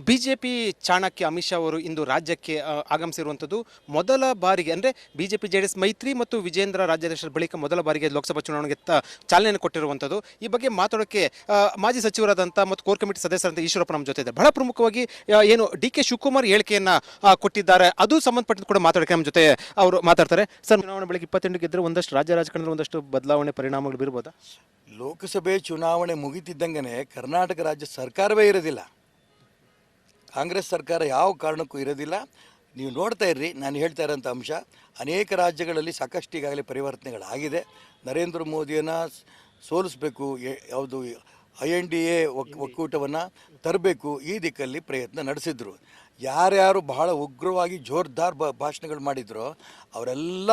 BJP Chanakya Amit Shah ಅವರು ಇಂದು ರಾಜ್ಯಕ್ಕೆ ಆಗಮಿಸಿರುವಂಥದ್ದು ಮೊದಲ ಬಾರಿಗೆ ಅಂದರೆ ಬಿಜೆಪಿ ಜೆಡಿಎಸ್ ಮೈತ್ರಿ ಮತ್ತು ವಿಜೇಂದ್ರ ರಾಜ್ಯಾಧ್ಯಕ್ಷರ ಬಳಿಕ ಮೊದಲ ಬಾರಿಗೆ ಲೋಕಸಭಾ ಚುನಾವಣೆಗೆ ಚಾಲನೆಯನ್ನು ಕೊಟ್ಟಿರುವಂಥದ್ದು. ಈ ಬಗ್ಗೆ ಮಾತಾಡೋಕ್ಕೆ ಮಾಜಿ ಸಚಿವರಾದಂಥ ಮತ್ತು ಕೋರ್ ಕಮಿಟಿ ಸದಸ್ಯರಂತ ಈಶ್ವರಪ್ಪ ನಮ್ಮ ಜೊತೆ ಇದೆ. ಬಹಳ ಪ್ರಮುಖವಾಗಿ ಏನು ಡಿ ಕೆ ಶಿವಕುಮಾರ್ ಹೇಳಿಕೆಯನ್ನು ಕೊಟ್ಟಿದ್ದಾರೆ, ಅದು ಸಂಬಂಧಪಟ್ಟಂತೆ ಕೂಡ ಮಾತಾಡೋಕ್ಕೆ ನಮ್ಮ ಜೊತೆ ಅವರು ಮಾತಾಡ್ತಾರೆ. ಸರ್, ಚುನಾವಣೆ ಬಳಿಕ 28 ಗೆದ್ದರೆ ಒಂದಷ್ಟು ರಾಜ್ಯ ರಾಜಕಾರಣದಲ್ಲಿ ಒಂದಷ್ಟು ಬದಲಾವಣೆ ಪರಿಣಾಮಗಳು ಬೀರ್ಬೋದಾ? ಲೋಕಸಭೆ ಚುನಾವಣೆ ಮುಗಿತಿದ್ದಂಗೆ ಕರ್ನಾಟಕ ರಾಜ್ಯ ಸರ್ಕಾರವೇ ಇರೋದಿಲ್ಲ. ಕಾಂಗ್ರೆಸ್ ಸರ್ಕಾರ ಯಾವ ಕಾರಣಕ್ಕೂ ಇರೋದಿಲ್ಲ. ನೀವು ನೋಡ್ತಾ ಇರ್ರಿ, ನಾನು ಹೇಳ್ತಾ ಇರೋಂಥ ಅಂಶ ಅನೇಕ ರಾಜ್ಯಗಳಲ್ಲಿ ಸಾಕಷ್ಟು ಈಗಾಗಲೇ ಪರಿವರ್ತನೆಗಳಾಗಿದೆ. ನರೇಂದ್ರ ಮೋದಿಯನ್ನು ಸೋಲಿಸಬೇಕು, ಯಾವುದು INDA ಒಕ್ಕೂಟವನ್ನು ತರಬೇಕು, ಈ ದಿಕ್ಕಲ್ಲಿ ಪ್ರಯತ್ನ ನಡೆಸಿದ್ರು. ಯಾರ್ಯಾರು ಬಹಳ ಉಗ್ರವಾಗಿ ಜೋರ್ದಾರ್ ಭಾಷಣಗಳು ಮಾಡಿದ್ರೋ ಅವರೆಲ್ಲ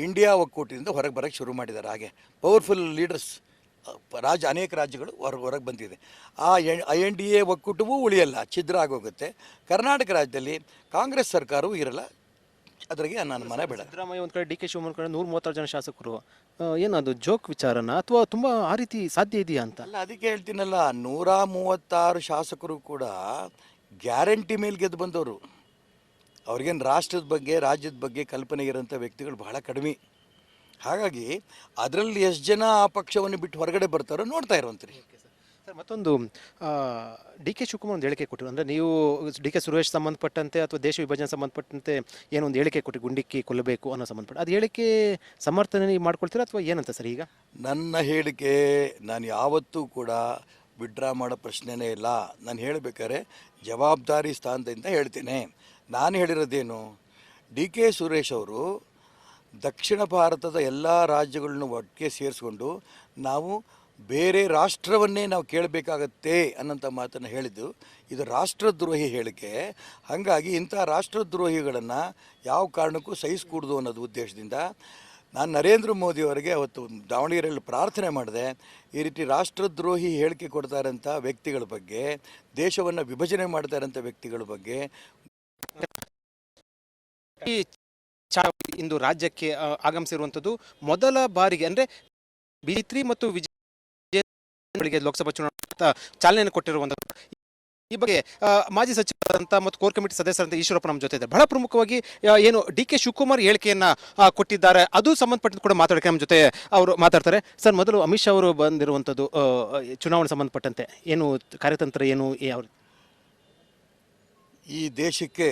ಇಂಡಿಯಾ ಒಕ್ಕೂಟದಿಂದ ಹೊರಗೆ ಬರೋಕ್ಕೆ ಶುರು ಮಾಡಿದ್ದಾರೆ. ಹಾಗೆ ಪವರ್ಫುಲ್ ಲೀಡರ್ಸ್ ಅನೇಕ ರಾಜ್ಯಗಳು ಹೊರಗೆ ಬಂದಿದೆ. INDA ಒಕ್ಕೂಟವೂ ಉಳಿಯಲ್ಲ, ಛಿದ್ರ ಆಗೋಗುತ್ತೆ. ಕರ್ನಾಟಕ ರಾಜ್ಯದಲ್ಲಿ ಕಾಂಗ್ರೆಸ್ ಸರ್ಕಾರವೂ ಇರಲ್ಲ, ಅದ್ರಾಗೆ ನನ್ನ ಮನೆ ಬೇಡ. ಸಿದ್ದರಾಮಯ್ಯ ಒಂದು ಕಡೆ, ಡಿ ಕೆ ಶಿವಕುಮಾರ್ ಕಡೆ 136 ಜನ ಶಾಸಕರು, ಏನದು ಜೋಕ್ ವಿಚಾರನ ಅಥವಾ ತುಂಬ ಆ ರೀತಿ ಸಾಧ್ಯ ಇದೆಯಾ ಅಂತ? ಅಲ್ಲ, ಅದಕ್ಕೆ ಹೇಳ್ತೀನಲ್ಲ, 136 ಶಾಸಕರು ಕೂಡ ಗ್ಯಾರಂಟಿ ಮೇಲೆ ಗೆದ್ದು ಬಂದವರು. ಅವ್ರಿಗೇನು ರಾಷ್ಟ್ರದ ಬಗ್ಗೆ ರಾಜ್ಯದ ಬಗ್ಗೆ ಕಲ್ಪನೆ ಇರೋಂಥ ವ್ಯಕ್ತಿಗಳು ಬಹಳ ಕಡಿಮೆ. ಹಾಗಾಗಿ ಅದರಲ್ಲಿ ಎಷ್ಟು ಜನ ಆ ಪಕ್ಷವನ್ನು ಬಿಟ್ಟು ಹೊರಗಡೆ ಬರ್ತಾರೋ ನೋಡ್ತಾ ಇರುವಂತ್ರಿ. ಸರ್, ಮತ್ತೊಂದು ಡಿ ಕೆ ಶಿವಕುಮಾರ್ ಒಂದು ಹೇಳಿಕೆ ಕೊಟ್ಟರು. ಅಂದರೆ ನೀವು ಡಿ ಕೆ ಸುರೇಶ್ ಸಂಬಂಧಪಟ್ಟಂತೆ ಅಥವಾ ದೇಶ ವಿಭಜನೆ ಸಂಬಂಧಪಟ್ಟಂತೆ ಏನೋ ಒಂದು ಹೇಳಿಕೆ ಕೊಟ್ಟು ಗುಂಡಿಕ್ಕಿ ಕೊಲ್ಲಬೇಕು ಅನ್ನೋ ಸಂಬಂಧಪಟ್ಟ ಅದು ಹೇಳಿಕೆ ಸಮರ್ಥನೆ ನೀವು ಮಾಡ್ಕೊಳ್ತೀರಾ ಅಥವಾ ಏನಂತ ಸರ್? ಈಗ ನನ್ನ ಹೇಳಿಕೆ ನಾನು ಯಾವತ್ತೂ ಕೂಡ ವಿಡ್ರಾ ಮಾಡೋ ಪ್ರಶ್ನೆನೇ ಇಲ್ಲ. ನಾನು ಹೇಳಬೇಕಾದ್ರೆ ಜವಾಬ್ದಾರಿ ಸ್ಥಾನದಿಂದ ಹೇಳ್ತೇನೆ. ನಾನು ಹೇಳಿರೋದೇನು, ಡಿ ಕೆ ಸುರೇಶ್ ಅವರು ದಕ್ಷಿಣ ಭಾರತದ ಎಲ್ಲ ರಾಜ್ಯಗಳನ್ನು ಒಟ್ಟಿಗೆ ಸೇರಿಸ್ಕೊಂಡು ನಾವು ಬೇರೆ ರಾಷ್ಟ್ರವನ್ನೇ ನಾವು ಕೇಳಬೇಕಾಗತ್ತೆ ಅನ್ನೋಂಥ ಮಾತನ್ನು ಹೇಳಿದ್ದು. ಇದು ರಾಷ್ಟ್ರದ್ರೋಹಿ ಹೇಳಿಕೆ. ಹಾಗಾಗಿ ಇಂಥ ರಾಷ್ಟ್ರದ್ರೋಹಿಗಳನ್ನು ಯಾವ ಕಾರಣಕ್ಕೂ ಸಹಿಸ್ಕೂಡ್ದು ಅನ್ನೋದು ಉದ್ದೇಶದಿಂದ ನಾನು ನರೇಂದ್ರ ಮೋದಿಯವರಿಗೆ ಅವತ್ತು ದಾವಣಗೆರೆಯಲ್ಲಿ ಪ್ರಾರ್ಥನೆ ಮಾಡಿದೆ. ಈ ರೀತಿ ರಾಷ್ಟ್ರದ್ರೋಹಿ ಹೇಳಿಕೆ ಕೊಡ್ತಾ ಇರೋಂಥ ವ್ಯಕ್ತಿಗಳ ಬಗ್ಗೆ, ದೇಶವನ್ನು ವಿಭಜನೆ ಮಾಡ್ತಾ ಇರೋಂಥ ವ್ಯಕ್ತಿಗಳ ಬಗ್ಗೆ ಇಂದು ರಾಜ್ಯಕ್ಕೆ ಆಗಮಿಸಿರುವಂಥದ್ದು ಮೊದಲ ಬಾರಿಗೆ ಅಂದರೆ ಮೈತ್ರಿ ಮತ್ತು ವಿಜೇಂದ್ರ ಲೋಕಸಭಾ ಚುನಾವಣೆ ಚಾಲನೆಯನ್ನು ಕೊಟ್ಟಿರುವಂಥದ್ದು. ಈ ಬಗ್ಗೆ ಮಾಜಿ ಸಚಿವರಾದಂಥ ಮತ್ತು ಕೋರ್ ಕಮಿಟಿ ಸದಸ್ಯರಂತ ಈಶ್ವರಪ್ಪ ನಮ್ಮ ಜೊತೆ ಇದೆ. ಬಹಳ ಪ್ರಮುಖವಾಗಿ ಏನು ಡಿ ಕೆ ಶಿವಕುಮಾರ್ ಹೇಳಿಕೆಯನ್ನು ಕೊಟ್ಟಿದ್ದಾರೆ, ಅದು ಸಂಬಂಧಪಟ್ಟಂತೆ ಕೂಡ ಮಾತಾಡೋಕ್ಕೆ ನಮ್ಮ ಜೊತೆ ಅವರು ಮಾತಾಡ್ತಾರೆ. ಸರ್, ಮೊದಲು ಅಮಿತ್ ಶಾ ಅವರು ಬಂದಿರುವಂಥದ್ದು ಚುನಾವಣೆ ಸಂಬಂಧಪಟ್ಟಂತೆ ಏನು ಕಾರ್ಯತಂತ್ರ, ಏನು ಯಾವ ಈ ದೇಶಕ್ಕೆ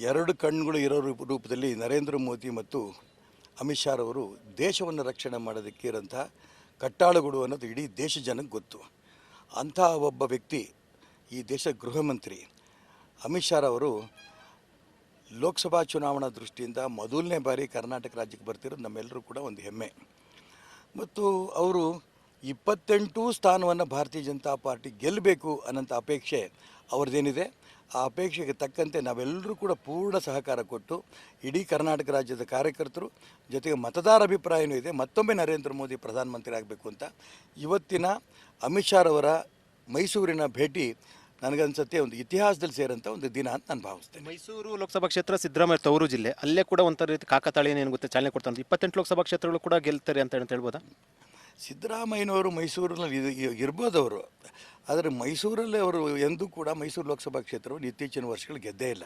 ಎರಡು ಕಣ್ಣುಗಳು ಇರೋ ರೂಪದಲ್ಲಿ ನರೇಂದ್ರ ಮೋದಿ ಮತ್ತು ಅಮಿತ್ ಶಾ ಅವರು ದೇಶವನ್ನು ರಕ್ಷಣೆ ಮಾಡೋದಕ್ಕೆ ಇರೋಂಥ ಕಟ್ಟಾಳುಗಳು ಅನ್ನೋದು ಇಡೀ ದೇಶ ಜನಕ್ಕೆ ಗೊತ್ತು. ಅಂಥ ಒಬ್ಬ ವ್ಯಕ್ತಿ, ಈ ದೇಶ ಗೃಹ ಮಂತ್ರಿ ಅಮಿತ್ ಶಾ ಅವರು ಲೋಕಸಭಾ ಚುನಾವಣಾ ದೃಷ್ಟಿಯಿಂದ ಮೊದಲನೇ ಬಾರಿ ಕರ್ನಾಟಕ ರಾಜ್ಯಕ್ಕೆ ಬರ್ತಿರೋದು ನಮ್ಮೆಲ್ಲರೂ ಕೂಡ ಒಂದು ಹೆಮ್ಮೆ. ಮತ್ತು ಅವರು 28 ಸ್ಥಾನವನ್ನು ಭಾರತೀಯ ಜನತಾ ಪಾರ್ಟಿ ಗೆಲ್ಲಬೇಕು ಅನ್ನೋಂಥ ಅಪೇಕ್ಷೆ ಅವ್ರದ್ದೇನಿದೆ. ಆ ಅಪೇಕ್ಷೆಗೆ ತಕ್ಕಂತೆ ನಾವೆಲ್ಲರೂ ಕೂಡ ಪೂರ್ಣ ಸಹಕಾರ ಕೊಟ್ಟು ಇಡೀ ಕರ್ನಾಟಕ ರಾಜ್ಯದ ಕಾರ್ಯಕರ್ತರು ಜೊತೆಗೆ ಮತದಾರ ಅಭಿಪ್ರಾಯವೂ ಇದೆ, ಮತ್ತೊಮ್ಮೆ ನರೇಂದ್ರ ಮೋದಿ ಪ್ರಧಾನಮಂತ್ರಿ ಆಗಬೇಕು ಅಂತ. ಇವತ್ತಿನ ಅಮಿತ್ ಶಾ ಅವರ ಮೈಸೂರಿನ ಭೇಟಿ ನನಗನ್ಸುತ್ತೆ ಒಂದು ಇತಿಹಾಸದಲ್ಲಿ ಸೇರೋಂಥ ಒಂದು ದಿನ ಅಂತ ನಾನು ಭಾವಿಸ್ತೇನೆ. ಮೈಸೂರು ಲೋಕಸಭಾ ಕ್ಷೇತ್ರ ಸಿದ್ದರಾಮಯ್ಯ ತವರು ಜಿಲ್ಲೆ, ಅಲ್ಲೇ ಕೂಡ ಒಂಥರ ರೀತಿ ಕಾಕತಾಳೀಯ ಏನು ಗೊತ್ತೆ ಚಾಲನೆ ಕೊಡ್ತಾರೆ. 28 ಲೋಕಸಭಾ ಕ್ಷೇತ್ರಗಳು ಕೂಡ ಗೆಲ್ತಾರೆ ಅಂತ ಹೇಳ್ಬೋದಾ? ಸಿದ್ದರಾಮಯ್ಯನವರು ಮೈಸೂರಿನಲ್ಲಿ ಇರ್ಬೋದವರು, ಆದರೆ ಮೈಸೂರಲ್ಲಿ ಅವರು ಎಂದೂ ಕೂಡ ಮೈಸೂರು ಲೋಕಸಭಾ ಕ್ಷೇತ್ರವನ್ನು ಇತ್ತೀಚಿನ ವರ್ಷಗಳು ಗೆದ್ದೇ ಇಲ್ಲ.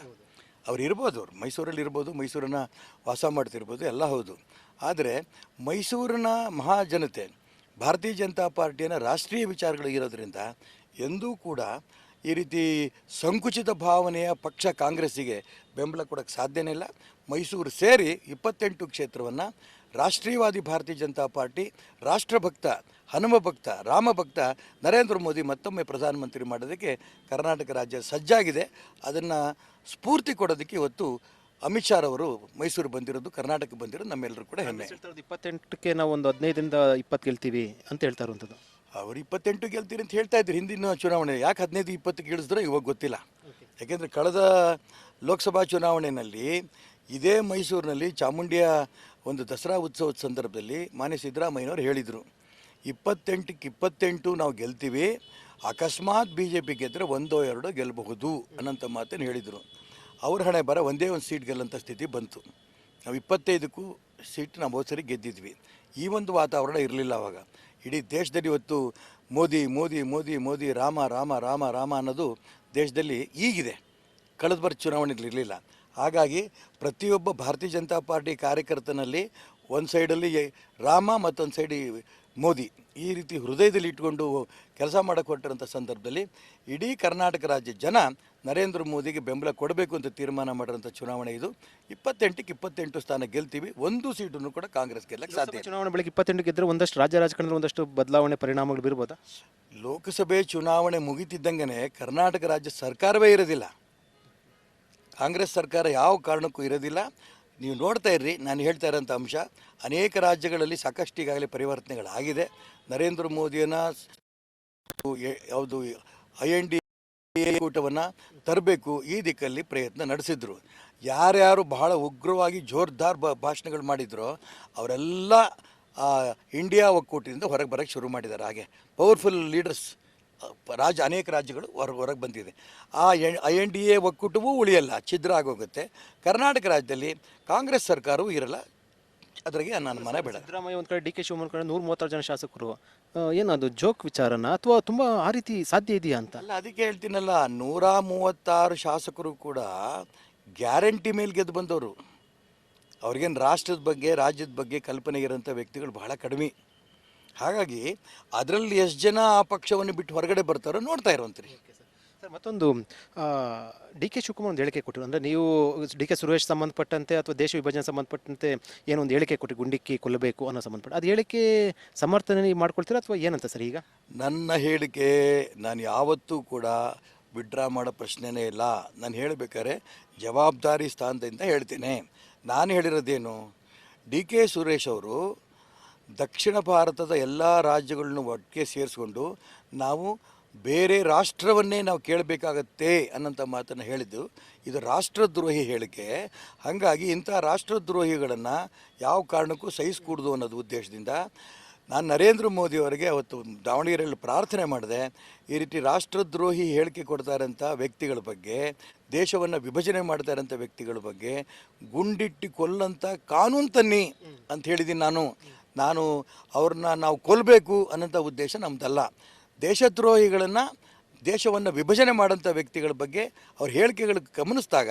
ಅವ್ರು ಇರ್ಬೋದು, ಅವರು ಮೈಸೂರಲ್ಲಿ ಇರ್ಬೋದು, ಮೈಸೂರನ್ನ ವಾಸ ಮಾಡ್ತಿರ್ಬೋದು, ಎಲ್ಲ ಹೌದು. ಆದರೆ ಮೈಸೂರಿನ ಮಹಾಜನತೆ ಭಾರತೀಯ ಜನತಾ ಪಾರ್ಟಿಯನ್ನು ರಾಷ್ಟ್ರೀಯ ವಿಚಾರಗಳು ಇರೋದರಿಂದ ಎಂದೂ ಕೂಡ ಈ ರೀತಿ ಸಂಕುಚಿತ ಭಾವನೆಯ ಪಕ್ಷ ಕಾಂಗ್ರೆಸ್ಸಿಗೆ ಬೆಂಬಲ ಕೊಡೋಕ್ಕೆ ಸಾಧ್ಯನೇ ಇಲ್ಲ. ಮೈಸೂರು ಸೇರಿ 28 ಕ್ಷೇತ್ರವನ್ನು ರಾಷ್ಟ್ರೀಯವಾದಿ ಭಾರತೀಯ ಜನತಾ ಪಾರ್ಟಿ, ರಾಷ್ಟ್ರಭಕ್ತ, ಹನುಮಭಕ್ತ, ರಾಮಭಕ್ತ ನರೇಂದ್ರ ಮೋದಿ ಮತ್ತೊಮ್ಮೆ ಪ್ರಧಾನಮಂತ್ರಿ ಮಾಡೋದಕ್ಕೆ ಕರ್ನಾಟಕ ರಾಜ್ಯ ಸಜ್ಜಾಗಿದೆ. ಅದನ್ನು ಸ್ಫೂರ್ತಿ ಕೊಡೋದಕ್ಕೆ ಇವತ್ತು ಅಮಿತ್ ಶಾ ಅವರು ಮೈಸೂರು ಬಂದಿರೋದು, ಕರ್ನಾಟಕಕ್ಕೆ ಬಂದಿರೋದು ನಮ್ಮೆಲ್ಲರೂ ಕೂಡ ಹೆಮ್ಮೆ. 28ಕ್ಕೆ ನಾವು ಒಂದು 15ರಿಂದ 20 ಗೆಲ್ತೀವಿ ಅಂತ ಹೇಳ್ತಾ ಇರುವಂಥದ್ದು. ಅವರು 28 ಗೆಲ್ತೀರಿ ಅಂತ ಹೇಳ್ತಾ ಇದ್ರು ಹಿಂದಿನ ಚುನಾವಣೆ. ಯಾಕೆ 15-20 ಇಳಿಸಿದ್ರೋ ಇವಾಗ ಗೊತ್ತಿಲ್ಲ. ಯಾಕೆಂದರೆ ಕಳೆದ ಲೋಕಸಭಾ ಚುನಾವಣೆಯಲ್ಲಿ ಇದೇ ಮೈಸೂರಿನಲ್ಲಿ ಚಾಮುಂಡಿಯ ಒಂದು ದಸರಾ ಉತ್ಸವದ ಸಂದರ್ಭದಲ್ಲಿ ಮಾನ್ಯ ಸಿದ್ದರಾಮಯ್ಯನವರು ಹೇಳಿದರು, 28ಕ್ಕೆ 28 ನಾವು ಗೆಲ್ತೀವಿ, ಅಕಸ್ಮಾತ್ BJP ಗೆದ್ದರೆ 1-2 ಗೆಲ್ಲಬಹುದು ಅನ್ನೋಂಥ ಮಾತನ್ನು ಹೇಳಿದರು. ಅವ್ರ ಹಣೆ ಬರ ಒಂದೇ ಒಂದು ಸೀಟ್ ಗೆಲ್ಲಂಥ ಸ್ಥಿತಿ ಬಂತು. ನಾವು 25ಕ್ಕೂ ಸೀಟ್ ನಾವು ಹೋದ ಸರಿ ಗೆದ್ದಿದ್ವಿ. ಈ ಒಂದು ವಾತಾವರಣ ಇರಲಿಲ್ಲ ಆವಾಗ. ಇಡೀ ದೇಶದಲ್ಲಿ ಇವತ್ತು ಮೋದಿ ಮೋದಿ ಮೋದಿ ಮೋದಿ ರಾಮ ರಾಮ ರಾಮ ರಾಮ ಅನ್ನೋದು ದೇಶದಲ್ಲಿ ಈಗಿದೆ, ಕಳೆದ ಬಾರಿ ಚುನಾವಣೆಗಳಿರಲಿಲ್ಲ. ಹಾಗಾಗಿ ಪ್ರತಿಯೊಬ್ಬ ಭಾರತೀಯ ಜನತಾ ಪಾರ್ಟಿ ಕಾರ್ಯಕರ್ತನಲ್ಲಿ ಒಂದು ಸೈಡಲ್ಲಿ ರಾಮ ಮತ್ತೊಂದು ಸೈಡಿ ಮೋದಿ ಈ ರೀತಿ ಹೃದಯದಲ್ಲಿ ಇಟ್ಕೊಂಡು ಕೆಲಸ ಮಾಡೋಕ್ಕೆ ಹೊರಟಿರೋಂಥ ಸಂದರ್ಭದಲ್ಲಿ ಇಡೀ ಕರ್ನಾಟಕ ರಾಜ್ಯ ಜನ ನರೇಂದ್ರ ಮೋದಿಗೆ ಬೆಂಬಲ ಕೊಡಬೇಕು ಅಂತ ತೀರ್ಮಾನ ಮಾಡಿರೋಂಥ ಚುನಾವಣೆ ಇದು. 28ಕ್ಕೆ 28 ಸ್ಥಾನ ಗೆಲ್ತೀವಿ, ಒಂದು ಸೀಟನ್ನು ಕೂಡ ಕಾಂಗ್ರೆಸ್ ಗೆಲ್ಲಕ್ಕೆ ಸಾಧ್ಯ ಇಲ್ಲ. ಚುನಾವಣೆ ಬೆಳಗ್ಗೆ 28 ಗೆದ್ದರೆ ಒಂದಷ್ಟು ರಾಜ್ಯ ರಾಜಕಾರಣದಲ್ಲಿ ಒಂದಷ್ಟು ಬದಲಾವಣೆ ಪರಿಣಾಮಗಳು ಬೀರ್ಬೋದಾ? ಲೋಕಸಭೆ ಚುನಾವಣೆ ಮುಗಿತಿದ್ದಂಗೆ ಕರ್ನಾಟಕ ರಾಜ್ಯ ಸರ್ಕಾರವೇ ಇರೋದಿಲ್ಲ, ಕಾಂಗ್ರೆಸ್ ಸರ್ಕಾರ ಯಾವ ಕಾರಣಕ್ಕೂ ಇರೋದಿಲ್ಲ. ನೀವು ನೋಡ್ತಾ ಇರ್ರಿ, ನಾನು ಹೇಳ್ತಾ ಇರೋಂಥ ಅಂಶ ಅನೇಕ ರಾಜ್ಯಗಳಲ್ಲಿ ಸಾಕಷ್ಟು ಈಗಾಗಲೇ ಪರಿವರ್ತನೆಗಳಾಗಿದೆ. ನರೇಂದ್ರ ಮೋದಿಯನ್ನು ಯಾವುದು IND ಕೂಟವನ್ನು ತರಬೇಕು ಈ ದಿಕ್ಕಲ್ಲಿ ಪ್ರಯತ್ನ ನಡೆಸಿದ್ರು. ಯಾರ್ಯಾರು ಬಹಳ ಉಗ್ರವಾಗಿ ಜೋರ್ದಾರ್ ಭಾಷಣಗಳು ಮಾಡಿದ್ರೋ ಅವರೆಲ್ಲ ಇಂಡಿಯಾ ಒಕ್ಕೂಟದಿಂದ ಹೊರಗೆ ಬರೋಕ್ಕೆ ಶುರು ಮಾಡಿದ್ದಾರೆ. ಹಾಗೆ ಪವರ್ಫುಲ್ ಲೀಡರ್ಸ್ ಅನೇಕ ರಾಜ್ಯಗಳು ಹೊರಗೆ ಬಂದಿದೆ. ಆ INDA ಒಕ್ಕೂಟವೂ ಉಳಿಯಲ್ಲ, ಛಿದ್ರ ಆಗೋಗುತ್ತೆ. ಕರ್ನಾಟಕ ರಾಜ್ಯದಲ್ಲಿ ಕಾಂಗ್ರೆಸ್ ಸರ್ಕಾರವೂ ಇರಲ್ಲ, ಅದ್ರಾಗೆ ನನ್ನ ಮನೆ ಬೇಡ. ಸಿದ್ದರಾಮಯ್ಯ ಒಂದು ಕಡೆ, DK ಶಿವಕುಮಾರ್ ಕಡೆ 136 ಜನ ಶಾಸಕರು, ಏನದು ಜೋಕ್ ವಿಚಾರನ ಅಥವಾ ತುಂಬ ಆ ರೀತಿ ಸಾಧ್ಯ ಇದೆಯಾ ಅಂತ? ಅಲ್ಲ, ಅದಕ್ಕೆ ಹೇಳ್ತೀನಲ್ಲ, 136 ಶಾಸಕರು ಕೂಡ ಗ್ಯಾರಂಟಿ ಮೇಲೆ ಗೆದ್ದು ಬಂದವರು. ಅವ್ರಿಗೇನು ರಾಷ್ಟ್ರದ ಬಗ್ಗೆ ರಾಜ್ಯದ ಬಗ್ಗೆ ಕಲ್ಪನೆ ಇರೋಂಥ ವ್ಯಕ್ತಿಗಳು ಬಹಳ ಕಡಿಮೆ. ಹಾಗಾಗಿ ಅದರಲ್ಲಿ ಎಷ್ಟು ಜನ ಆ ಪಕ್ಷವನ್ನು ಬಿಟ್ಟು ಹೊರಗಡೆ ಬರ್ತಾರೋ ನೋಡ್ತಾ ಇರುವಂತ್ರಿ. ಸರ್, ಮತ್ತೊಂದು DK ಶಿವಕುಮಾರ್ ಒಂದು ಹೇಳಿಕೆ ಕೊಟ್ಟರು. ಅಂದರೆ ನೀವು DK ಸುರೇಶ್ ಸಂಬಂಧಪಟ್ಟಂತೆ ಅಥವಾ ದೇಶ ವಿಭಜನೆ ಸಂಬಂಧಪಟ್ಟಂತೆ ಏನೋ ಒಂದು ಹೇಳಿಕೆ ಕೊಟ್ಟು ಗುಂಡಿಕ್ಕಿ ಕೊಲ್ಲಬೇಕು ಅನ್ನೋ ಸಂಬಂಧಪಟ್ಟ ಅದು ಹೇಳಿಕೆ ಸಮರ್ಥನೆ ನೀವು ಮಾಡ್ಕೊಳ್ತೀರಾ ಅಥವಾ ಏನಂತ ಸರ್? ಈಗ ನನ್ನ ಹೇಳಿಕೆ ನಾನು ಯಾವತ್ತೂ ಕೂಡ ವಿಡ್ರಾ ಮಾಡೋ ಪ್ರಶ್ನೆನೇ ಇಲ್ಲ. ನಾನು ಹೇಳಬೇಕಾದ್ರೆ ಜವಾಬ್ದಾರಿ ಸ್ಥಾನದಿಂದ ಹೇಳ್ತೇನೆ. ನಾನು ಹೇಳಿರೋದೇನು, DK ಸುರೇಶ್ ಅವರು ದಕ್ಷಿಣ ಭಾರತದ ಎಲ್ಲ ರಾಜ್ಯಗಳನ್ನು ಒಟ್ಟಿಗೆ ಸೇರಿಸ್ಕೊಂಡು ನಾವು ಬೇರೆ ರಾಷ್ಟ್ರವನ್ನೇ ನಾವು ಕೇಳಬೇಕಾಗತ್ತೆ ಅನ್ನೋಂಥ ಮಾತನ್ನು ಹೇಳಿದ್ದು. ಇದು ರಾಷ್ಟ್ರದ್ರೋಹಿ ಹೇಳಿಕೆ. ಹಾಗಾಗಿ ಇಂಥ ರಾಷ್ಟ್ರದ್ರೋಹಿಗಳನ್ನು ಯಾವ ಕಾರಣಕ್ಕೂ ಸಹಿಸ್ಕೂಡ್ದು ಅನ್ನೋದು ಉದ್ದೇಶದಿಂದ ನಾನು ನರೇಂದ್ರ ಮೋದಿಯವರಿಗೆ ಅವತ್ತು ದಾವಣಗೆರೆಯಲ್ಲಿ ಪ್ರಾರ್ಥನೆ ಮಾಡಿದೆ. ಈ ರೀತಿ ರಾಷ್ಟ್ರದ್ರೋಹಿ ಹೇಳಿಕೆ ಕೊಡ್ತಾ ಇರೋಂಥ ವ್ಯಕ್ತಿಗಳ ಬಗ್ಗೆ, ದೇಶವನ್ನು ವಿಭಜನೆ ಮಾಡ್ತಾ ಇರೋಂಥ ವ್ಯಕ್ತಿಗಳ ಬಗ್ಗೆ ಗುಂಡಿಟ್ಟು ಕೊಲ್ಲಂಥ ಕಾನೂನು ತನ್ನಿ ಅಂತ ಹೇಳಿದ್ದೀನಿ. ನಾನು ಅವ್ರನ್ನ ನಾವು ಕೊಲ್ಲಬೇಕು ಅನ್ನೋಂಥ ಉದ್ದೇಶ ನಮ್ಮದಲ್ಲ. ದೇಶದ್ರೋಹಿಗಳನ್ನು, ದೇಶವನ್ನು ವಿಭಜನೆ ಮಾಡೋಂಥ ವ್ಯಕ್ತಿಗಳ ಬಗ್ಗೆ ಅವ್ರ ಹೇಳಿಕೆಗಳು ಗಮನಿಸಿದಾಗ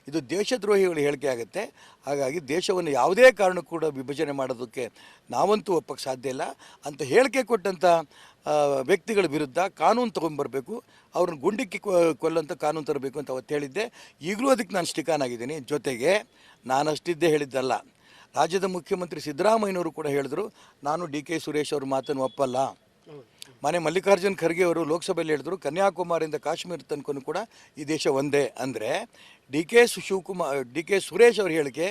ಇದು ದೇಶದ್ರೋಹಿಗಳ ಹೇಳಿಕೆ ಆಗುತ್ತೆ. ಹಾಗಾಗಿ ದೇಶವನ್ನು ಯಾವುದೇ ಕಾರಣಕ್ಕೂ ಕೂಡ ವಿಭಜನೆ ಮಾಡೋದಕ್ಕೆ ನಾವಂತೂ ಒಪ್ಪಕ್ಕೆ ಸಾಧ್ಯ ಇಲ್ಲ. ಅಂತ ಹೇಳಿಕೆ ಕೊಟ್ಟಂಥ ವ್ಯಕ್ತಿಗಳ ವಿರುದ್ಧ ಕಾನೂನು ತೊಗೊಂಬರಬೇಕು, ಅವ್ರನ್ನ ಗುಂಡಿಕ್ಕಿ ಕೊಲ್ಲಂಥ ಕಾನೂನು ತರಬೇಕು ಅಂತ ಅವತ್ತು ಹೇಳಿದ್ದೆ. ಈಗಲೂ ಅದಕ್ಕೆ ನಾನು ಸ್ಟಿಕಾನ್ ಆಗಿದ್ದೀನಿ. ಜೊತೆಗೆ ನಾನು ಅಷ್ಟಿದ್ದೇ ಹೇಳಿದ್ದಲ್ಲ, ರಾಜ್ಯದ ಮುಖ್ಯಮಂತ್ರಿ ಸಿದ್ದರಾಮಯ್ಯನವರು ಕೂಡ ಹೇಳಿದ್ರು, ನಾನು DK ಸುರೇಶ್ ಅವ್ರ ಮಾತನ್ನು ಒಪ್ಪಲ್ಲ. ಮನೆ ಮಲ್ಲಿಕಾರ್ಜುನ್ ಖರ್ಗೆ ಅವರು ಲೋಕಸಭೆಯಲ್ಲಿ ಹೇಳಿದ್ರು, ಕನ್ಯಾಕುಮಾರಿಯಿಂದ ಕಾಶ್ಮೀರ ತನಕ ಕೂಡ ಈ ದೇಶ ಒಂದೇ. ಅಂದರೆ DK ಸುರೇಶ್ ಅವ್ರ ಹೇಳಿಕೆ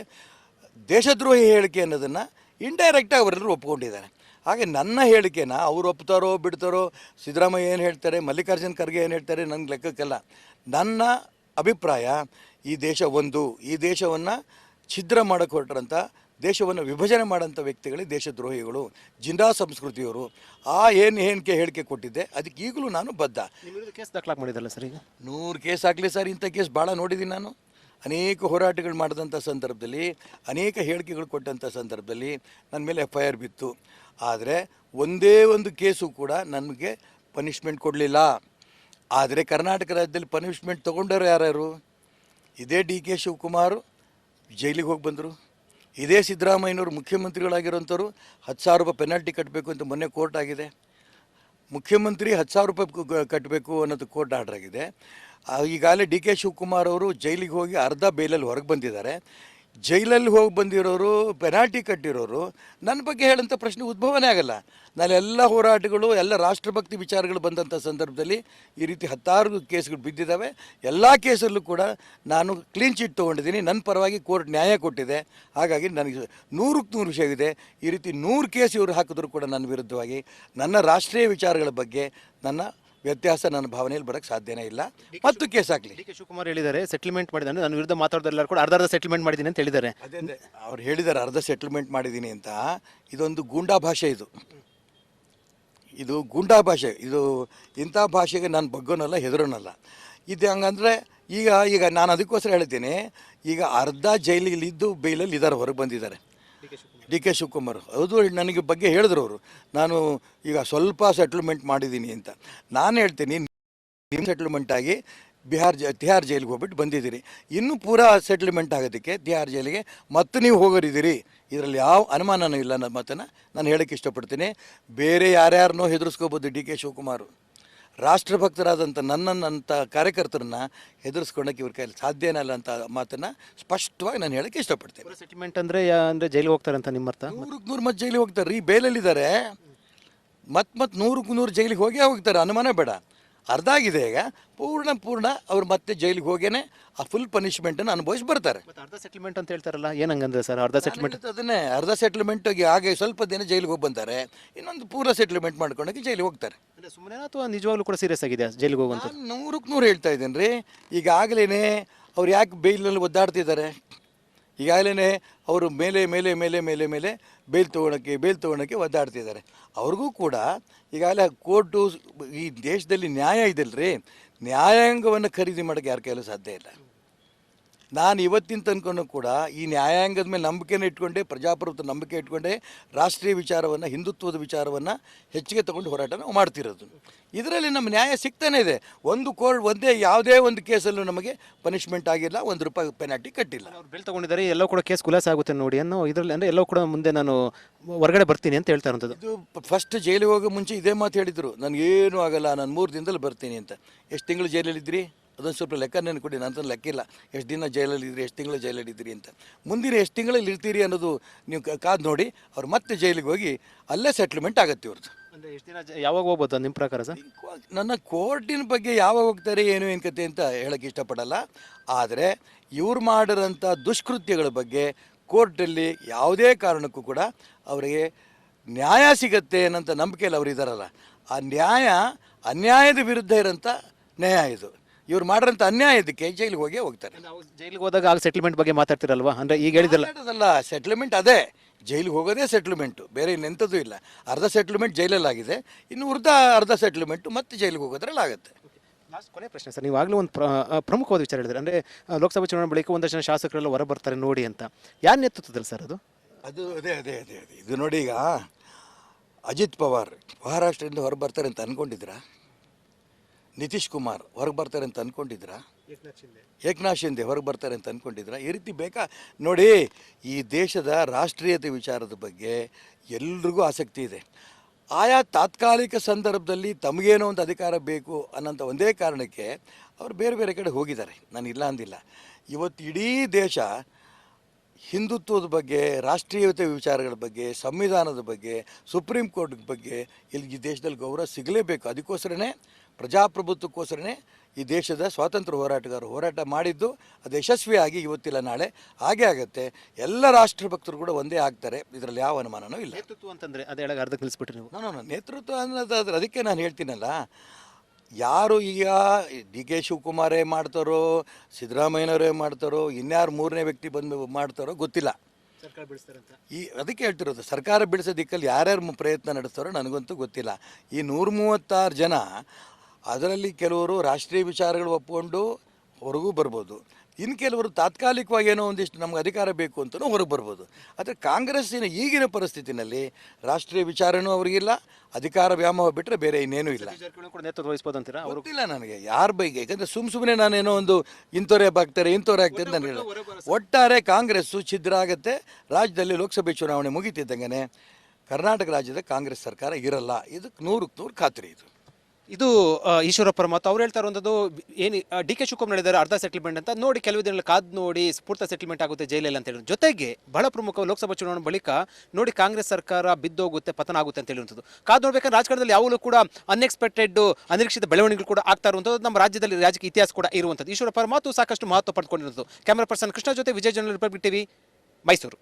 ದೇಶದ್ರೋಹಿ ಹೇಳಿಕೆ ಅನ್ನೋದನ್ನು ಇಂಡೈರೆಕ್ಟಾಗಿ ಅವರೆಲ್ಲರೂ ಒಪ್ಕೊಂಡಿದ್ದಾರೆ. ಹಾಗೆ ನನ್ನ ಹೇಳಿಕೆನ ಅವ್ರು ಒಪ್ತಾರೋ ಬಿಡ್ತಾರೋ, ಸಿದ್ದರಾಮಯ್ಯ ಏನು ಹೇಳ್ತಾರೆ, ಮಲ್ಲಿಕಾರ್ಜುನ್ ಖರ್ಗೆ ಏನು ಹೇಳ್ತಾರೆ, ನನಗೆ ಲೆಕ್ಕಕ್ಕೆಲ್ಲ. ನನ್ನ ಅಭಿಪ್ರಾಯ, ಈ ದೇಶ ಒಂದು, ಈ ದೇಶವನ್ನು ಛಿದ್ರ ಮಾಡೋಕ್ಕೆ ಹೊರಟ್ರಂಥ, ದೇಶವನ್ನು ವಿಭಜನೆ ಮಾಡೋಂಥ ವ್ಯಕ್ತಿಗಳೇ ದೇಶದ್ರೋಹಿಗಳು, ಜಿಂದಾ ಸಂಸ್ಕೃತಿಯವರು. ಏನು ಹೇಳಿಕೆ ಕೊಟ್ಟಿದ್ದೆ ಅದಕ್ಕೆ ಈಗಲೂ ನಾನು ಬದ್ಧ. ಕೇಸ್ ದಾಖಲಾಗಿ ಮಾಡಿದಲ್ಲ ಸರ್? ಈಗ 100 ಕೇಸ್ ಆಗಲಿ ಸರ್, ಇಂಥ ಕೇಸ್ ಭಾಳ ನೋಡಿದ್ದೀನಿ ನಾನು. ಅನೇಕ ಹೋರಾಟಗಳು ಮಾಡಿದಂಥ ಸಂದರ್ಭದಲ್ಲಿ, ಅನೇಕ ಹೇಳಿಕೆಗಳು ಕೊಟ್ಟಂಥ ಸಂದರ್ಭದಲ್ಲಿ ನನ್ನ ಮೇಲೆ FIR ಬಿತ್ತು. ಆದರೆ ಒಂದೇ ಒಂದು ಕೇಸು ಕೂಡ ನನಗೆ ಪನಿಷ್ಮೆಂಟ್ ಕೊಡಲಿಲ್ಲ. ಆದರೆ ಕರ್ನಾಟಕ ರಾಜ್ಯದಲ್ಲಿ ಪನಿಷ್ಮೆಂಟ್ ತೊಗೊಂಡರು ಯಾರ್ಯಾರು? ಇದೇ DK ಶಿವಕುಮಾರ್ ಜೈಲಿಗೆ ಹೋಗಿ ಬಂದರು, ಇದೇ ಸಿದ್ದರಾಮಯ್ಯನವರು ಮುಖ್ಯಮಂತ್ರಿಗಳಾಗಿರೋಂಥವ್ರು 10,000 ರೂಪಾಯಿ ಪೆನಾಲ್ಟಿ ಕಟ್ಟಬೇಕು ಅಂತ ಮೊನ್ನೆ ಕೋರ್ಟ್ ಆಗಿದೆ. ಮುಖ್ಯಮಂತ್ರಿ 10,000 ರೂಪಾಯಿ ಕಟ್ಟಬೇಕು ಅನ್ನೋದು ಕೋರ್ಟ್ ಆರ್ಡರ್ ಆಗಿದೆ. ಈಗಾಗಲೇ DK ಶಿವಕುಮಾರ್ ಅವರು ಜೈಲಿಗೆ ಹೋಗಿ ಅರ್ಧ ಬೇಲಲ್ಲಿ ಹೊರಗೆ ಬಂದಿದ್ದಾರೆ. ಜೈಲಲ್ಲಿ ಹೋಗಿ ಬಂದಿರೋರು, ಪೆನಾಲ್ಟಿ ಕಟ್ಟಿರೋರು ನನ್ನ ಬಗ್ಗೆ ಹೇಳೋಂಥ ಪ್ರಶ್ನೆ ಉದ್ಭವನೇ ಆಗಲ್ಲ. ನಾನೆಲ್ಲ ಹೋರಾಟಗಳು, ಎಲ್ಲ ರಾಷ್ಟ್ರಭಕ್ತಿ ವಿಚಾರಗಳು ಬಂದಂಥ ಸಂದರ್ಭದಲ್ಲಿ ಈ ರೀತಿ 10 ಕೇಸ್ಗಳು ಬಿದ್ದಿದ್ದಾವೆ. ಎಲ್ಲ ಕೇಸಲ್ಲೂ ಕೂಡ ನಾನು ಕ್ಲೀನ್ ಚಿಟ್ ತೊಗೊಂಡಿದ್ದೀನಿ. ನನ್ನ ಪರವಾಗಿ ಕೋರ್ಟ್ ನ್ಯಾಯ ಕೊಟ್ಟಿದೆ. ಹಾಗಾಗಿ ನನಗೆ 100ಕ್ಕೆ 100 ವಿಷಯವಿದೆ. ಈ ರೀತಿ 100 ಕೇಸ್ ಇವರು ಹಾಕಿದ್ರು ಕೂಡ ನನ್ನ ವಿರುದ್ಧವಾಗಿ ನನ್ನ ರಾಷ್ಟ್ರೀಯ ವಿಚಾರಗಳ ಬಗ್ಗೆ ನನ್ನ ವ್ಯತ್ಯಾಸ ನನ್ನ ಭಾವನೆಯಲ್ಲಿ ಬರೋಕ್ಕೆ ಸಾಧ್ಯನೇ ಇಲ್ಲ. ಮತ್ತು ಕೇಸ್ ಹಾಕಲಿ. DK ಶಿವಕುಮಾರ್ ಹೇಳಿದ್ದಾರೆ, ಸೆಟಲ್ಮೆಂಟ್ ಮಾಡಿದ್ದಾನೆ, ನನ್ನ ವಿರುದ್ಧ ಮಾತಾಡೋದೆಲ್ಲರೂ ಕೂಡ ಅರ್ಧ ಸೆಟಲ್ಮೆಂಟ್ ಮಾಡಿದ್ದೀನಿ ಅಂತ ಹೇಳಿದ್ದಾರೆ. ಅದೇ ಅವ್ರು ಹೇಳಿದ್ದಾರೆ ಅರ್ಧ ಸೆಟಲ್ಮೆಂಟ್ ಮಾಡಿದ್ದೀನಿ ಅಂತ. ಇದೊಂದು ಗೂಂಡಾ ಭಾಷೆ, ಇದು ಗೂಂಡಾ ಭಾಷೆ. ಇದು ಇಂಥ ಭಾಷೆಗೆ ನಾನು ಬಗ್ಗೋನಲ್ಲ, ಹೆದರೋನಲ್ಲ. ಇದು ಹಂಗಂದರೆ ಈಗ ನಾನು ಅದಕ್ಕೋಸ್ಕರ ಹೇಳ್ತೀನಿ, ಈಗ ಅರ್ಧ ಜೈಲಿಲಿದ್ದು ಬೇಲಲ್ಲಿ ಇದ್ದಾರೆ, ಹೊರಗೆ ಬಂದಿದ್ದಾರೆ. ಡಿ ಕೆ ಶಿವಕುಮಾರ್ ಹೌದು ನನಗೆ ಬಗ್ಗೆ ಹೇಳಿದ್ರು ಅವರು, ನಾನು ಈಗ ಸ್ವಲ್ಪ ಸೆಟ್ಲ್ಮೆಂಟ್ ಮಾಡಿದ್ದೀನಿ ಅಂತ. ನಾನು ಹೇಳ್ತೀನಿ, ನಿಮ್ಮ ಸೆಟ್ಲ್ಮೆಂಟ್ ಆಗಿ ತಿಹಾರ್ ಜೈಲಿಗೆ ಹೋಗ್ಬಿಟ್ಟು ಬಂದಿದ್ದೀರಿ, ಇನ್ನೂ ಪೂರಾ ಸೆಟ್ಲ್ಮೆಂಟ್ ಆಗೋದಕ್ಕೆ ತಿಹಾರ್ ಜೈಲಿಗೆ ಮತ್ತೆ ನೀವು ಹೋಗೋರಿದ್ದೀರಿ, ಇದರಲ್ಲಿ ಯಾವ ಅನುಮಾನನೂ ಇಲ್ಲ ಅನ್ನೋ ಮಾತನ್ನು ನಾನು ಹೇಳೋಕ್ಕೆ ಇಷ್ಟಪಡ್ತೀನಿ. ಬೇರೆ ಯಾರ್ಯಾರನ್ನೋ ಹೆದರ್ಸ್ಕೋಬೋದು ಡಿ ಕೆ ಶಿವಕುಮಾರ್, ರಾಷ್ಟ್ರಭಕ್ತರಾದಂಥ ನನ್ನನ್ನಂಥ ಕಾರ್ಯಕರ್ತರನ್ನ ಹೆದರ್ಸ್ಕೊಳಕ್ಕೆ ಇವ್ರ ಕೈಯಲ್ಲಿ ಸಾಧ್ಯನೇ ಇಲ್ಲ ಅಂತ ಮಾತನ್ನು ಸ್ಪಷ್ಟವಾಗಿ ನಾನು ಹೇಳೋಕ್ಕೆ ಇಷ್ಟಪಡ್ತೀನಿ. ಸೆಟಲ್ಮೆಂಟ್ ಅಂದರೆ ಅಂದರೆ ಜೈಲಿಗೆ ಹೋಗ್ತಾರೆ ಅಂತ ನಿಮ್ಮ ಅರ್ಥ? 100 ಮತ್ತೆ ಜೈಲಿಗೆ ಹೋಗ್ತಾರೆ ರೀ, ಬೇಲಲ್ಲಿದ್ದಾರೆ, ಮತ್ತೆ 100 ಜೈಲಿಗೆ ಹೋಗೇ ಹೋಗ್ತಾರೆ, ಅನುಮಾನ ಬೇಡ. ಅರ್ಧ ಆಗಿದೆ ಈಗ, ಪೂರ್ಣ ಅವ್ರು ಮತ್ತೆ ಜೈಲಿಗೆ ಹೋಗೇನೆ ಆ ಫುಲ್ ಪನಿಷ್ಮೆಂಟನ್ನು ಅನುಭವಿಸಿ ಬರ್ತಾರೆ. ಅರ್ಧ ಸೆಟಲ್ಮೆಂಟ್ ಅಂತ ಹೇಳ್ತಾರಲ್ಲ, ಏನಂಗಂದ್ರೆ ಸರ್ ಅರ್ಧ ಸೆಟಲ್ಮೆಂಟ್? ಅದನ್ನೇ ಅರ್ಧ ಸೆಟ್ಲ್ಮೆಂಟ್ಗೆ ಹಾಗೆ ಸ್ವಲ್ಪ ದಿನ ಜೈಲಿಗೆ ಹೋಗಿ ಬಂತಾರೆ, ಇನ್ನೊಂದು ಪೂರ ಸೆಟ್ಲ್ಮೆಂಟ್ ಮಾಡ್ಕೊಂಡೋಗಿ ಜೈಲಿಗೆ ಹೋಗ್ತಾರೆ. ಸುಮ್ಮನೆ ಅಥವಾ ನಿಜವಾಗ್ಲೂ ಕೂಡ ಸೀರಿಯಸ್ ಆಗಿದೆ ಜೈಲಿಗೆ ಹೋಗುವಂಥ? 100% ಹೇಳ್ತಾ ಇದ್ದೀನಿ ರೀ. ಈಗಾಗಲೇ ಅವ್ರು ಯಾಕೆ ಬೇಯ್ಲಲ್ಲಿ ಒದ್ದಾಡ್ತಿದ್ದಾರೆ, ಈಗಾಗಲೇ ಅವರು ಮೇಲೆ ಬೇಲ್ ತೊಗೊಳಕ್ಕೆ ಒದ್ದಾಡ್ತಿದ್ದಾರೆ. ಅವ್ರಿಗೂ ಕೂಡ ಈಗಾಗಲೇ ಕೋರ್ಟು, ಈ ದೇಶದಲ್ಲಿ ನ್ಯಾಯ ಇದೆಯಲ್ರಿ, ನ್ಯಾಯಾಂಗವನ್ನು ಖರೀದಿ ಮಾಡೋಕ್ಕೆ ಯಾರ ಕೈಯಲ್ಲೂ ಸಾಧ್ಯ ಇಲ್ಲ. ನಾನು ಇವತ್ತಿನ ತನಕನೂ ಕೂಡ ಈ ನ್ಯಾಯಾಂಗದ ಮೇಲೆ ನಂಬಿಕೆನ ಇಟ್ಕೊಂಡೆ, ಪ್ರಜಾಪ್ರಭುತ್ವ ನಂಬಿಕೆ ಇಟ್ಕೊಂಡೆ, ರಾಷ್ಟ್ರೀಯ ವಿಚಾರವನ್ನು, ಹಿಂದುತ್ವದ ವಿಚಾರವನ್ನು ಹೆಚ್ಚಿಗೆ ತಗೊಂಡು ಹೋರಾಟ ನಾವು ಮಾಡ್ತಿರೋದು. ಇದರಲ್ಲಿ ನಮ್ಮ ನ್ಯಾಯ ಸಿಗ್ತಾನೆ ಇದೆ. ಒಂದೇ ಯಾವುದೇ ಒಂದು ಕೇಸಲ್ಲೂ ನಮಗೆ ಪನಿಷ್ಮೆಂಟ್ ಆಗಿಲ್ಲ, ₹1 ಪೆನಾಲ್ಟಿ ಕಟ್ಟಿಲ್ಲ. ಅವ್ರು ಬೇಲ್ ತೊಗೊಂಡಿದ್ದಾರೆ, ಎಲ್ಲೋ ಕೂಡ ಕೇಸ್ ಖುಲಾಸ ಆಗುತ್ತೆ ನೋಡಿ ಅನ್ನೋ ಇದರಲ್ಲಿ, ಅಂದರೆ ಎಲ್ಲೋ ಕೂಡ ಮುಂದೆ ನಾನು ಹೊರಗಡೆ ಬರ್ತೀನಿ ಅಂತ ಹೇಳ್ತಾ ಇರೋಂಥದ್ದು. ಇದು ಫಸ್ಟ್ ಜೈಲಿಗೆ ಹೋಗೋ ಮುಂಚೆ ಇದೇ ಮಾತು ಹೇಳಿದರು, ನನಗೇನು ಆಗಲ್ಲ, ನಾನು 3 ದಿನದಲ್ಲಿ ಬರ್ತೀನಿ ಅಂತ. ಎಷ್ಟು ತಿಂಗಳು ಜೈಲಲ್ಲಿದ್ದಿರಿ ಅದೊಂದು ಸ್ವಲ್ಪ ಲೆಕ್ಕ ನೆನ್ಕೊಡಿ, ನನ್ನ ಲೆಕ್ಕಿಲ್ಲ ಎಷ್ಟು ದಿನ ಜೈಲಲ್ಲಿದ್ದಿರಿ, ಎಷ್ಟು ತಿಂಗಳು ಜೈಲಲ್ಲಿದ್ದಿರಿ ಅಂತ. ಮುಂದಿನ ಎಷ್ಟು ತಿಂಗಳಲ್ಲಿ ಇರ್ತೀರಿ ಅನ್ನೋದು ನೀವು ಕಾದು ನೋಡಿ. ಅವ್ರು ಮತ್ತೆ ಜೈಲಿಗೆ ಹೋಗಿ ಅಲ್ಲೇ ಸೆಟ್ಲ್ಮೆಂಟ್ ಆಗುತ್ತೆ ಇವ್ರದ್ದು. ಅಂದರೆ ಎಷ್ಟು ದಿನ ಯಾವಾಗ ಹೋಗ್ಬೋದು ನಿಮ್ಮ ಪ್ರಕಾರ ಸರ್? ನನ್ನ ಕೋರ್ಟಿನ ಬಗ್ಗೆ ಯಾವಾಗ ಹೋಗ್ತಾರೆ ಏನು ಕತೆ ಅಂತ ಹೇಳೋಕ್ಕೆ ಇಷ್ಟಪಡಲ್ಲ. ಆದರೆ ಇವ್ರು ಮಾಡಿರೋಂಥ ದುಷ್ಕೃತ್ಯಗಳ ಬಗ್ಗೆ ಕೋರ್ಟಲ್ಲಿ ಯಾವುದೇ ಕಾರಣಕ್ಕೂ ಕೂಡ ಅವರಿಗೆ ನ್ಯಾಯ ಸಿಗತ್ತೆ ಅನ್ನೋಂಥ ನಂಬಿಕೆಯಲ್ಲಿ ಅವ್ರು ಇದ್ದಾರಲ್ಲ, ಆ ನ್ಯಾಯ ಅನ್ಯಾಯದ ವಿರುದ್ಧ ಇರೋಂಥ ನ್ಯಾಯ ಇದು. ಇವ್ರು ಮಾಡಿರೋಂಥ ಅನ್ಯಾಯದಕ್ಕೆ ಜೈಲಿಗೆ ಹೋಗಿ ಹೋಗ್ತಾರೆ. ಜೈಲಿಗೆ ಹೋದಾಗ ಆಗ ಸೆಟಲ್ಮೆಂಟ್ ಬಗ್ಗೆ ಮಾತಾಡ್ತಿರಲ್ವಾ? ಅಂದರೆ ಈಗ ಹೇಳಿದಲ್ಲ ಸೆಟ್ಲ್ಮೆಂಟ್ ಅದೇ, ಜೈಲಿಗೆ ಹೋಗೋದೇ ಸೆಟ್ಲ್ಮೆಂಟು, ಬೇರೆ ಇನ್ನೆಂಥದ್ದು ಇಲ್ಲ. ಅರ್ಧ ಸೆಟ್ಲ್ಮೆಂಟ್ ಜೈಲಲ್ಲಾಗಿದೆ, ಇನ್ನು ಅರ್ಧ ಸೆಟ್ಲ್ಮೆಂಟು ಮತ್ತೆ ಜೈಲಿಗೆ ಹೋಗೋದ್ರಲ್ಲಿ ಆಗುತ್ತೆ. ಲಾಸ್ಟ್ ಕೊನೆ ಪ್ರಶ್ನೆ ಸರ್, ನೀವು ಆಗಲೂ ಒಂದು ಪ್ರಮುಖವಾದ ವಿಚಾರ ಹೇಳಿದ್ರೆ, ಅಂದರೆ ಲೋಕಸಭಾ ಚುನಾವಣೆ ಬಳಿಕ ಒಂದಷ್ಟು ಜನ ಶಾಸಕರೆಲ್ಲ ಹೊರ ಬರ್ತಾರೆ ನೋಡಿ ಅಂತ, ಯಾರು ನೇತೃತ್ವದಲ್ಲಿ ಸರ್ ಅದು? ಅದೇ ಇದು ನೋಡಿ, ಈಗ ಅಜಿತ್ ಪವಾರ್ ಮಹಾರಾಷ್ಟ್ರದಿಂದ ಹೊರ ಬರ್ತಾರೆ ಅಂತ ಅಂದ್ಕೊಂಡಿದ್ರಾ? ನಿತೀಶ್ ಕುಮಾರ್ ಹೊರಗೆ ಬರ್ತಾರೆ ಅಂತ ಅಂದ್ಕೊಂಡಿದ್ರಾ? ಏಕನಾಥ್ ಶಿಂದೆ ಹೊರಗೆ ಬರ್ತಾರೆ ಅಂತ ಅಂದ್ಕೊಂಡಿದ್ರಾ? ಈ ರೀತಿ ಬೇಕಾ ನೋಡಿ, ಈ ದೇಶದ ರಾಷ್ಟ್ರೀಯತೆ ವಿಚಾರದ ಬಗ್ಗೆ ಎಲ್ರಿಗೂ ಆಸಕ್ತಿ ಇದೆ. ಆಯಾ ತಾತ್ಕಾಲಿಕ ಸಂದರ್ಭದಲ್ಲಿ ತಮಗೇನೋ ಒಂದು ಅಧಿಕಾರ ಬೇಕು ಅನ್ನೋಂಥ ಒಂದೇ ಕಾರಣಕ್ಕೆ ಅವರು ಬೇರೆ ಕಡೆ ಹೋಗಿದ್ದಾರೆ, ನಾನು ಇಲ್ಲ ಅಂದಿಲ್ಲ. ಇವತ್ತು ಇಡೀ ದೇಶ ಹಿಂದುತ್ವದ ಬಗ್ಗೆ, ರಾಷ್ಟ್ರೀಯತೆ ವಿಚಾರಗಳ ಬಗ್ಗೆ, ಸಂವಿಧಾನದ ಬಗ್ಗೆ, ಸುಪ್ರೀಂ ಕೋರ್ಟ್ ಬಗ್ಗೆ ಇಲ್ಲಿ ಈ ದೇಶದಲ್ಲಿ ಗೌರವ ಸಿಗಲೇಬೇಕು. ಅದಕ್ಕೋಸ್ಕರನೇ, ಪ್ರಜಾಪ್ರಭುತ್ವಕ್ಕೋಸ್ಕರನೇ ಈ ದೇಶದ ಸ್ವಾತಂತ್ರ್ಯ ಹೋರಾಟಗಾರರು ಹೋರಾಟ ಮಾಡಿದ್ದು, ಅದು ಯಶಸ್ವಿಯಾಗಿ ಇವತ್ತಿಲ್ಲ ನಾಳೆ ಹಾಗೇ ಆಗುತ್ತೆ. ಎಲ್ಲ ರಾಷ್ಟ್ರಭಕ್ತರು ಕೂಡ ಒಂದೇ ಆಗ್ತಾರೆ, ಇದರಲ್ಲಿ ಯಾವ ಅನುಮಾನನೂ ಇಲ್ಲ. ನೇತೃತ್ವ ಅಂತಂದರೆ ಅದೇ ಹೇಳಕ್ಕೆ ಅರ್ಧ ಕಲಿಸ್ಬಿಟ್ರಿ ನೀವು? ನಾನು ನೇತೃತ್ವ ಅನ್ನೋದಾದ್ರೆ ಅದಕ್ಕೆ ನಾನು ಹೇಳ್ತೀನಲ್ಲ, ಯಾರು ಈಗ ಡಿ ಕೆ ಶಿವಕುಮಾರೇ ಮಾಡ್ತಾರೋ, ಸಿದ್ದರಾಮಯ್ಯನವರೇ ಮಾಡ್ತಾರೋ, ಇನ್ಯಾರು ಮೂರನೇ ವ್ಯಕ್ತಿ ಬಂದು ಮಾಡ್ತಾರೋ ಗೊತ್ತಿಲ್ಲ. ಸರ್ಕಾರ ಬಿಡಿಸ್ತಾರೆ ಅಂತ ಅದಕ್ಕೆ ಹೇಳ್ತಿರೋದು, ಸರ್ಕಾರ ಬಿಡಿಸೋ ದಿಕ್ಕಲ್ಲಿ ಯಾರ್ಯಾರು ಪ್ರಯತ್ನ ನಡೆಸ್ತಾರೋ ನನಗಂತೂ ಗೊತ್ತಿಲ್ಲ. ಈ 136 ಜನ, ಅದರಲ್ಲಿ ಕೆಲವರು ರಾಷ್ಟ್ರೀಯ ವಿಚಾರಗಳು ಒಪ್ಪಿಕೊಂಡು ಹೊರಗೂ ಬರ್ಬೋದು, ಇನ್ನು ಕೆಲವರು ತಾತ್ಕಾಲಿಕವಾಗಿ ಏನೋ ಒಂದಿಷ್ಟು ನಮ್ಗೆ ಅಧಿಕಾರ ಬೇಕು ಅಂತಲೂ ಹೊರಗೆ ಬರ್ಬೋದು. ಆದರೆ ಕಾಂಗ್ರೆಸ್ಸಿನ ಈಗಿನ ಪರಿಸ್ಥಿತಿನಲ್ಲಿ ರಾಷ್ಟ್ರೀಯ ವಿಚಾರನೂ ಅವ್ರಿಗಿಲ್ಲ, ಅಧಿಕಾರ ವ್ಯಾಮೋಹ ಬಿಟ್ಟರೆ ಬೇರೆ ಇನ್ನೇನೂ ಇಲ್ಲ. ನೇತೃತ್ವ ವಹಿಸ್ಬೋದು ಅಂತೀರಾ? ಗೊತ್ತಿಲ್ಲ ನನಗೆ ಯಾರ ಬಗ್ಗೆ, ಯಾಕಂದರೆ ಸುಮ್ಮನೆ ನಾನೇನೋ ಒಂದು ಇಂಥವ್ರೇ ಆಗ್ತಾರೆ ಅಂತ ನಾನು ಹೇಳ. ಒಟ್ಟಾರೆ ಕಾಂಗ್ರೆಸ್ಸು ಛಿದ್ರ ಆಗುತ್ತೆ. ರಾಜ್ಯದಲ್ಲಿ ಲೋಕಸಭೆ ಚುನಾವಣೆ ಮುಗಿತಿದ್ದಂಗೆ ಕರ್ನಾಟಕ ರಾಜ್ಯದ ಕಾಂಗ್ರೆಸ್ ಸರ್ಕಾರ ಇರಲ್ಲ, ಇದಕ್ಕೆ 100% ಖಾತ್ರಿ. ಇದು ಈಶ್ವರಪ್ಪರ ಮಾತು. ಅವ್ರು ಹೇಳ್ತಾ ಇರುವಂಥದ್ದು ಏನು, ಡಿ ಕೆ ಶಿವಕುಮಾರ್ ಹೇಳಿದ್ದಾರೆ ಅರ್ಧ ಸೆಟಲ್ಮೆಂಟ್ ಅಂತ. ನೋಡಿ, ಕೆಲವು ದಿನಗಳಲ್ಲಿ ಕಾದು ನೋಡಿ ಪೂರ್ತಿ ಸೆಟಲ್ಮೆಂಟ್ ಆಗುತ್ತೆ ಜೈಲಲ್ಲಿ ಅಂತ ಹೇಳಿದ್ರು. ಜೊತೆಗೆ ಬಹಳ ಪ್ರಮುಖ, ಲೋಕಸಭಾ ಚುನಾವಣೆ ಬಳಿಕ ನೋಡಿ ಕಾಂಗ್ರೆಸ್ ಸರ್ಕಾರ ಬಿದ್ದೋಗುತ್ತೆ, ಪತನ ಆಗುತ್ತೆ ಅಂತ ಹೇಳಿರುವಂಥದ್ದು. ಕಾದು ನೋಡ್ಬೇಕಾದ್ರೆ ರಾಜಕಾರಣದಲ್ಲಿ ಯಾವಾಗಲೂ ಕೂಡ ಅನ್ಎಕ್ಸ್ಪೆಕ್ಟೆಡ್, ಅನಿರೀಕ್ಷಿತ ಬೆಳವಣಿಗೆಗಳು ಕೂಡ ಆಗ್ತಾ ಇರುವಂಥದ್ದು ನಮ್ಮ ರಾಜ್ಯದಲ್ಲಿ, ರಾಜಕೀಯ ಇತಿಹಾಸ ಕೂಡ ಇರುವಂಥದ್ದು. ಈಶ್ವರಪ್ಪರ ಮಾತು ಸಾಕಷ್ಟು ಮಹತ್ವ ಪಡ್ಕೊಂಡಿರುವಂಥದ್ದು. ಕ್ಯಾಮರಾ ಪರ್ಸನ್ ಕೃಷ್ಣ ಜೊತೆ Vijay, general republic TV, Mysuru.